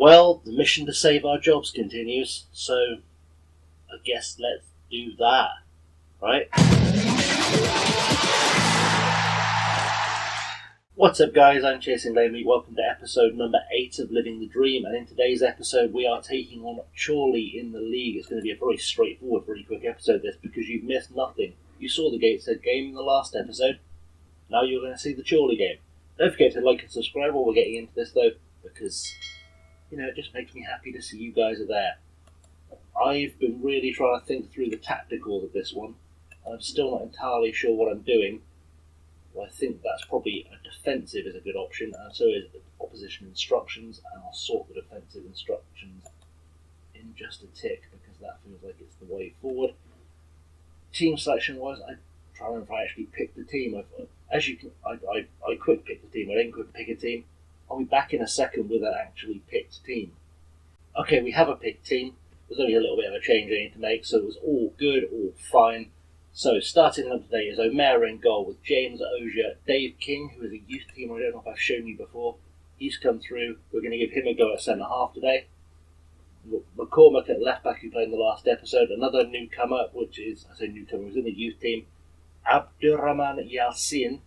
Well, the mission to save our jobs continues, so I guess let's do that, right? What's up guys, I'm Chasing Lamely. Welcome to episode number 8 of Living the Dream, and in today's episode we are taking on Chorley in the league. It's going to be a very straightforward, very quick episode this, because you've missed nothing. You saw the Gateshead game in the last episode, now you're going to see the Chorley game. Don't forget to like and subscribe while we're getting into this though, because, you know, it just makes me happy to see you guys are there. I've been really trying to think through the tacticals of this one. I'm still not entirely sure what I'm doing. Well, I think that's probably a defensive is a good option, and so is opposition instructions, and I'll sort the defensive instructions in just a tick because that feels like it's the way forward. Team selection wise, I try and remember if I actually picked the team. As you can, I quick pick the team. I didn't quick pick a team. I'll be back in a second with an actually picked team. Okay, we have a picked team. There's only a little bit of a change I need to make, so it was all good, all fine. So starting up today is O'Mara in goal with James Ozier, Dave King, who is a youth team. I don't know if I've shown you before. He's come through. We're going to give him a go at centre half today. McCormack at left back, who played in the last episode. Another newcomer, which is, I say newcomer, was in the youth team. Abdurrahman Yalcin,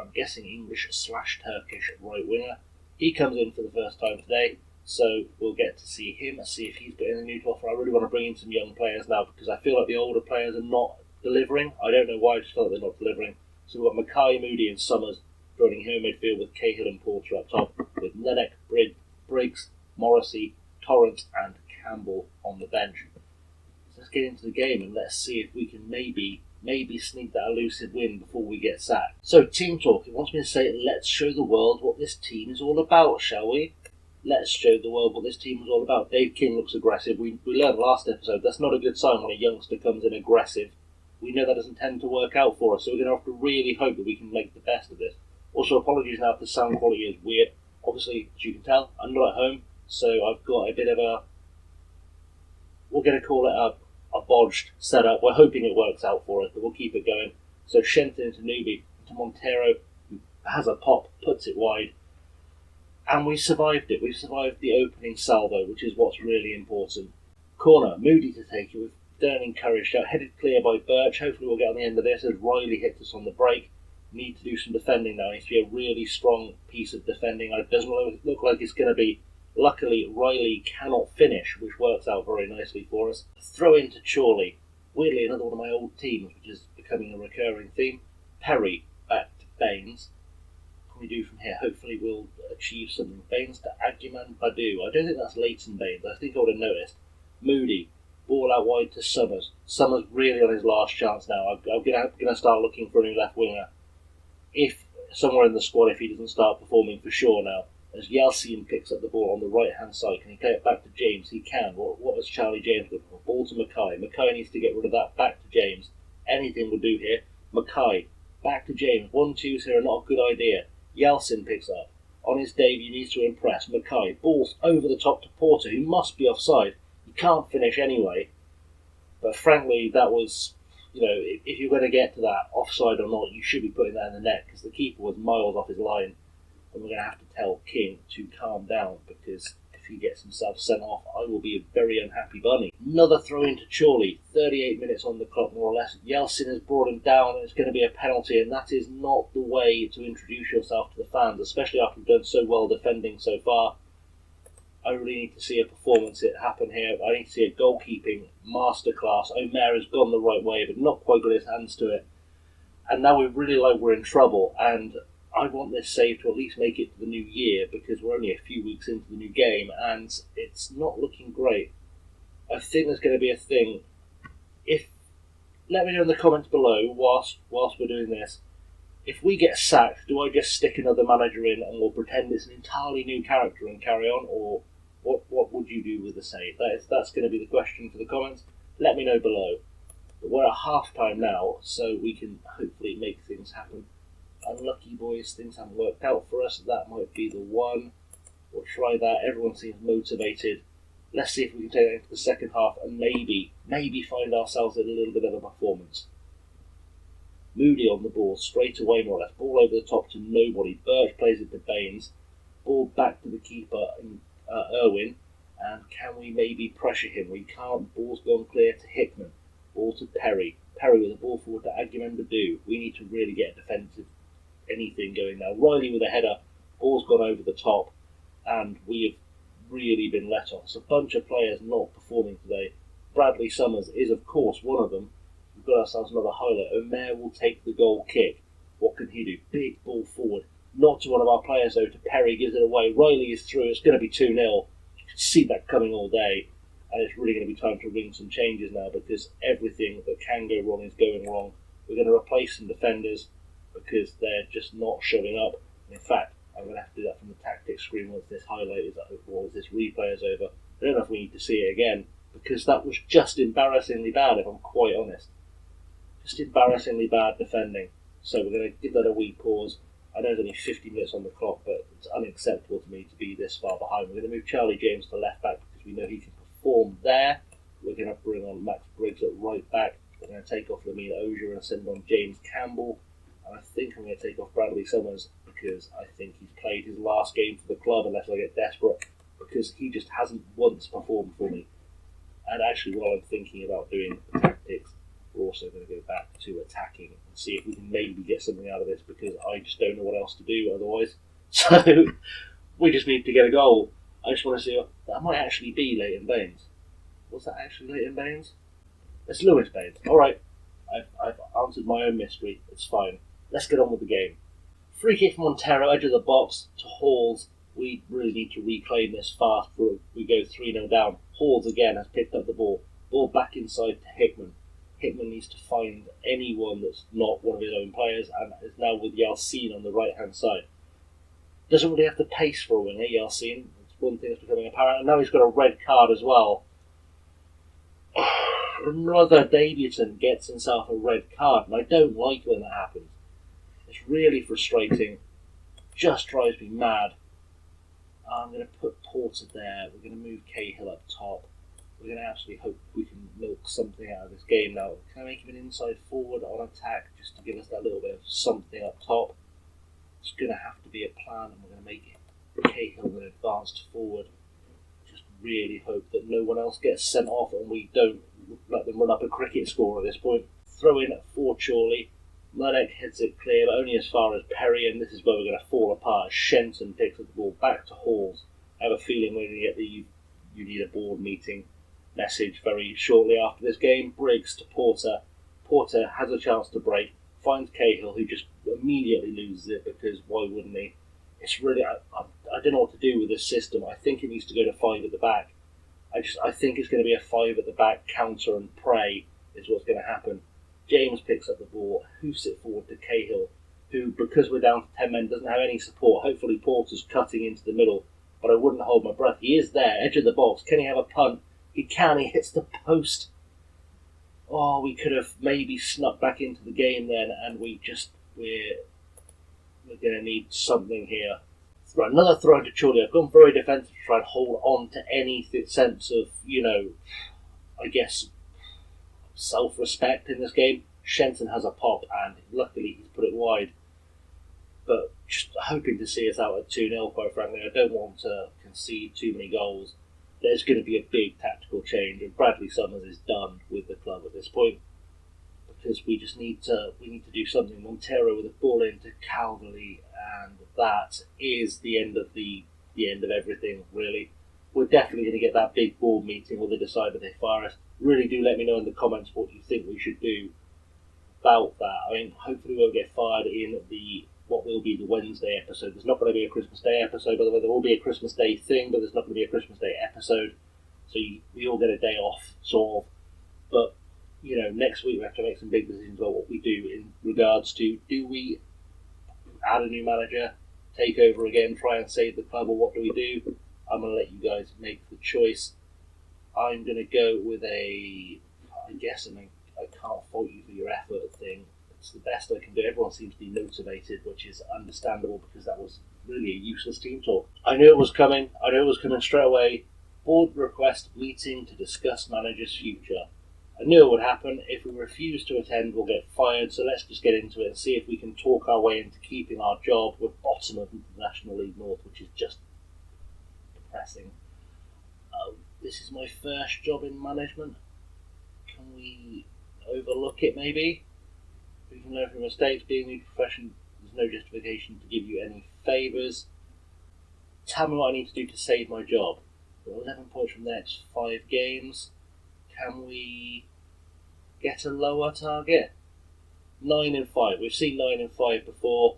I'm guessing English/Turkish right winger. He comes in for the first time today. So we'll get to see him, see if he's got anything new to offer. I really want to bring in some young players now because I feel like the older players are not delivering. I don't know why, I just feel like they're not delivering. So we've got Mackay, Moody and Summers joining here in midfield with Cahill and Porter up top, with Nenek, Briggs, Morrissey, Torrance and Campbell on the bench. So let's get into the game and let's see if we can maybe sneak that elusive win before we get sacked. So team talk, it wants me to say, let's show the world what this team is all about, shall we? Let's show the world what this team was all about. Dave King looks aggressive. We learned last episode that's not a good sign when a youngster comes in aggressive. We know that doesn't tend to work out for us, so we're going to have to really hope that we can make the best of this. Also, apologies now if the sound quality is weird. Obviously, as you can tell, I'm not at home, so I've got a bit of a, we're going to call it a bodged setup. We're hoping it works out for us, but we'll keep it going. So Shenton into Newby, into Montero, who has a pop, puts it wide. And we survived it. We survived the opening salvo, which is what's really important. Corner, Moody to take it with Dern encouraged out, headed clear by Birch. Hopefully we'll get on the end of this as Riley hits us on the break. Need to do some defending now. It needs to be a really strong piece of defending. It doesn't look like it's going to be. Luckily, Riley cannot finish, which works out very nicely for us. Throw into Chorley. Weirdly, another one of my old teams, which is becoming a recurring theme. Perry back to Baines. We do from here. Hopefully we'll achieve something. Baines to Aguiman Badu. I don't think that's Leighton Baines. I think I would have noticed. Moody. Ball out wide to Summers. Summers really on his last chance now. I'm going to start looking for a new left winger. If somewhere in the squad, if he doesn't start performing for sure now. As Yalcin picks up the ball on the right hand side, can he play it back to James? He can. What has Charlie James got? Ball to Mackay. Mackay needs to get rid of that. Back to James. Anything will do here. Mackay. Back to James. 1-2s here are not a good idea. Yalcin picks up. On his debut, needs to impress. Mackay. Balls over the top to Porter, who must be offside. He can't finish anyway. But frankly, that was, you know, if you're going to get to that, offside or not, you should be putting that in the net because the keeper was miles off his line. And we're going to have to tell King to calm down because if he gets himself sent off, I will be a very unhappy bunny. Another throw into Chorley. 38 minutes on the clock, more or less. Yalcin has brought him down and it's going to be a penalty, and that is not the way to introduce yourself to the fans, especially after we've done so well defending so far. I really need to see a performance happen here. I need to see a goalkeeping masterclass. O'Mara's gone the right way, but not quite got his hands to it. And now we really like we're in trouble, and I want this save to at least make it to the new year because we're only a few weeks into the new game and it's not looking great. I think there's going to be a thing. Let me know in the comments below whilst we're doing this. If we get sacked, do I just stick another manager in and we'll pretend it's an entirely new character and carry on, or what would you do with the save? That's going to be the question for the comments. Let me know below. But we're at half time now, so we can hopefully make things happen. Unlucky boys, things haven't worked out for us. That might be the one. We'll try that. Everyone seems motivated. Let's see if we can take that into the second half and maybe find ourselves in a little bit of a performance. Moody on the ball straight away, more or less. Ball over the top to nobody. Birch plays it to Baines. Ball back to the keeper and Irwin, and can we maybe pressure him? We can't. Ball's gone clear to Hickman. Ball to Perry. Perry with a ball forward to Agumendadu. We need to really get a defensive anything going now. Riley with a header. Ball's gone over the top, and we have really been let off. It's a bunch of players not performing today. Bradley Summers is, of course, one of them. We've got ourselves another highlight. Omer will take the goal kick. What can he do? Big ball forward. Not to one of our players, though, to Perry, gives it away. Riley is through. It's going to be 2-0. You can see that coming all day. And it's really going to be time to ring some changes now, because everything that can go wrong is going wrong. We're going to replace some defenders because they're just not showing up. And in fact, I'm going to have to do that from the tactics screen once this highlight is over, or once this replay is over. I don't know if we need to see it again, because that was just embarrassingly bad, if I'm quite honest. Just embarrassingly bad defending. So we're going to give that a wee pause. I know there's only 50 minutes on the clock, but it's unacceptable to me to be this far behind. We're going to move Charlie James to left back because we know he can perform there. We're going to bring on Max Briggs at right back. We're going to take off Lamine Ogier and send on James Campbell. And I think I'm going to take off Bradley Summers because I think he's played his last game for the club, unless I get desperate, because he just hasn't once performed for me. And actually, while I'm thinking about doing the tactics, we're also going to go back to attacking and see if we can maybe get something out of this, because I just don't know what else to do otherwise. So we just need to get a goal. I just want to see what that might actually be. Leighton Baines. Was that actually Leighton Baines? It's Lewis Baines. Alright, I've answered my own mystery. It's fine. Let's get on with the game. Free kick from Montero, edge of the box to Halls. We really need to reclaim this fast before we go 3-0 down. Halls again has picked up the ball. Ball back inside to Hickman. Hickman needs to find anyone that's not one of his own players, and is now with Yeltsin on the right hand side. Doesn't really have the pace for a winger, Yeltsin. It's one thing that's becoming apparent, and now he's got a red card as well. Another debutant gets himself a red card, and I don't like when that happens. It's really frustrating. Just drives me mad. I'm going to put Porter there. We're going to move Cahill up top. We're going to actually hope we can milk something out of this game now. Can I make him an inside forward on attack just to give us that little bit of something up top? It's going to have to be a plan, and we're going to make Cahill an advanced forward. Just really hope that no one else gets sent off and we don't let them run up a cricket score at this point. Throw in for Chorley. Murdoch heads it clear, but only as far as Perry, and this is where we're going to fall apart. Shenton picks up the ball back to Halls. I have a feeling we're going to get the you need a board meeting message very shortly after this game. Briggs to Porter. Porter has a chance to break, finds Cahill, who just immediately loses it, because why wouldn't he? It's really, I don't know what to do with this system. I think it needs to go to 5 at the back. I think it's going to be a 5 at the back, counter and pray is what's going to happen. James picks up the ball, hoofs it forward to Cahill, who, because we're down to 10 men, doesn't have any support. Hopefully Porter's cutting into the middle, but I wouldn't hold my breath. He is there, edge of the box. Can he have a punt? He can. He hits the post. Oh, we could have maybe snuck back into the game then, and we're going to need something here. Right, another throw to Chorley. I've gone very defensive to try and hold on to any sense of, I guess, self-respect in this game. Shenton has a pop, and luckily he's put it wide. But just hoping to see us out at 2-0, quite frankly. I don't want to concede too many goals. There's going to be a big tactical change, and Bradley Summers is done with the club at this point, because we just need to do something. Montero with a ball into Calverley, and that is the end of everything, really. We're definitely going to get that big board meeting where they decide that they fire us. Really do let me know in the comments what you think we should do about that. I mean, hopefully we'll get fired in what will be the Wednesday episode. There's not going to be a Christmas Day episode, by the way. There will be a Christmas Day thing, but there's not going to be a Christmas Day episode. So we all get a day off, sort of. But, next week we have to make some big decisions about what we do in regards to, do we add a new manager, take over again, try and save the club, or what do we do? I'm going to let you guys make the choice. I'm going to go with I can't fault you for your effort thing. It's the best I can do. Everyone seems to be motivated, which is understandable, because that was really a useless team talk. I knew it was coming. Straight away. Board request meeting to discuss manager's future. I knew it would happen. If we refuse to attend, we'll get fired. So let's just get into it and see if we can talk our way into keeping our job. We're bottom of the National League North, which is just depressing. this is my first job in management. Can we overlook it maybe? We can learn from mistakes. Being a new profession, there's no justification to give you any favours. Tell me what I need to do to save my job. We're 11 points from the next 5 games. Can we get a lower target? 9 and 5. We've seen 9 and 5 before.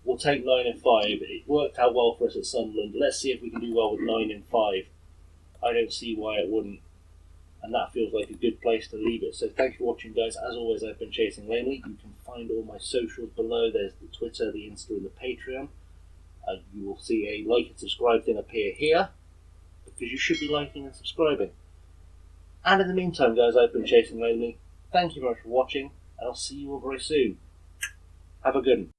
We'll take 9 and 5. It worked out well for us at Sunderland. Let's see if we can do well with 9 and 5. I don't see why it wouldn't. And that feels like a good place to leave it. So thank you for watching, guys. As always, I've been Chasing Lamely. You can find all my socials below. There's the Twitter, the Insta, and the Patreon. You will see a like and subscribe thing appear here, because you should be liking and subscribing. And in the meantime, guys, I've been Chasing Lamely. Thank you very much for watching, and I'll see you all very soon. Have a good one.